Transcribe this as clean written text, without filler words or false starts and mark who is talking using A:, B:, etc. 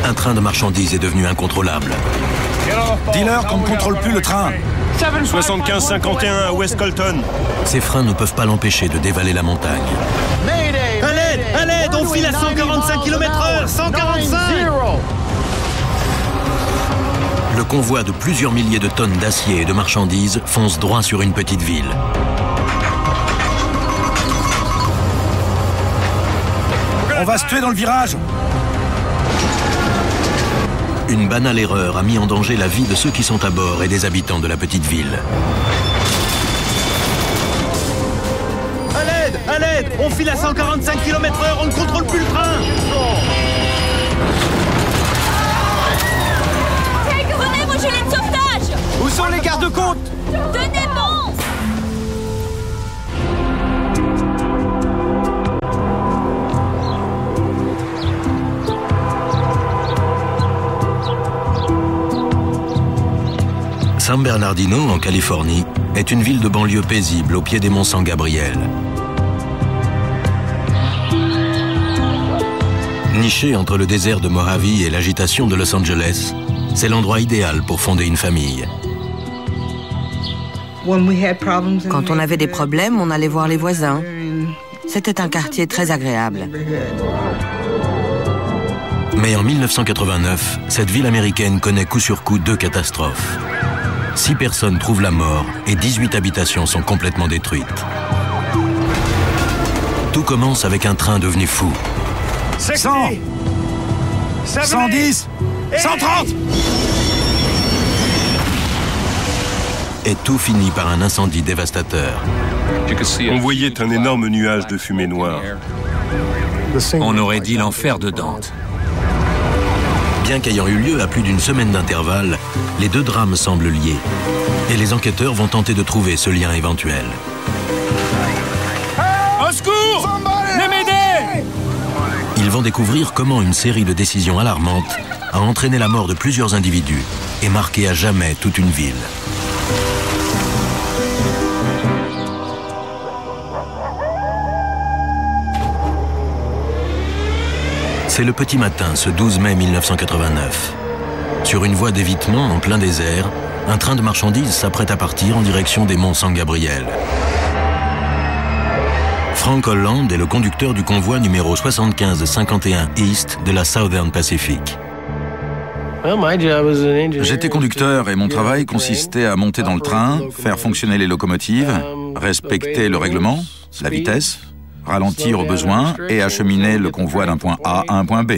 A: Un train de marchandises est devenu incontrôlable.
B: Dis-leur qu'on ne contrôle plus le train.
C: 75-51 à West Colton.
A: Ces freins ne peuvent pas l'empêcher de dévaler la montagne.
D: À l'aide! À l'aide! On file à 145 km/h! 145!
A: Le convoi de plusieurs milliers de tonnes d'acier et de marchandises fonce droit sur une petite ville.
B: On va se tuer dans le virage.
A: Une banale erreur a mis en danger la vie de ceux qui sont à bord et des habitants de la petite ville.
D: À l'aide! À l'aide! On file à 145 km/h! On ne contrôle plus le train!
E: Venez, vos gilets de sauvetage!
D: Où sont les gardes-côtes?
E: Tenez bon!
A: San Bernardino, en Californie, est une ville de banlieue paisible au pied des monts San Gabriel. Nichée entre le désert de Mojave et l'agitation de Los Angeles, c'est l'endroit idéal pour fonder une famille.
F: Quand on avait des problèmes, on allait voir les voisins. C'était un quartier très agréable.
A: Mais en 1989, cette ville américaine connaît coup sur coup 2 catastrophes. 6 personnes trouvent la mort et 18 habitations sont complètement détruites. Tout commence avec un train devenu fou.
B: 100, 110, 130.
A: Et tout finit par un incendie dévastateur.
C: On voyait un énorme nuage de fumée noire.
G: On aurait dit l'enfer de Dante.
A: Bien qu'ayant eu lieu à plus d'une semaine d'intervalle, les 2 drames semblent liés. Et les enquêteurs vont tenter de trouver ce lien éventuel.
C: Au secours! Ne m'aider!
A: Ils vont découvrir comment une série de décisions alarmantes a entraîné la mort de plusieurs individus et marqué à jamais toute une ville. C'est le petit matin, ce 12 mai 1989. Sur une voie d'évitement en plein désert, un train de marchandises s'apprête à partir en direction des monts San Gabriel. Frank Holland est le conducteur du convoi numéro 7551 East de la Southern Pacific.
B: J'étais conducteur et mon travail consistait à monter dans le train, faire fonctionner les locomotives, respecter le règlement, la vitesse, ralentir au besoin et acheminer le convoi d'un point A à un point B.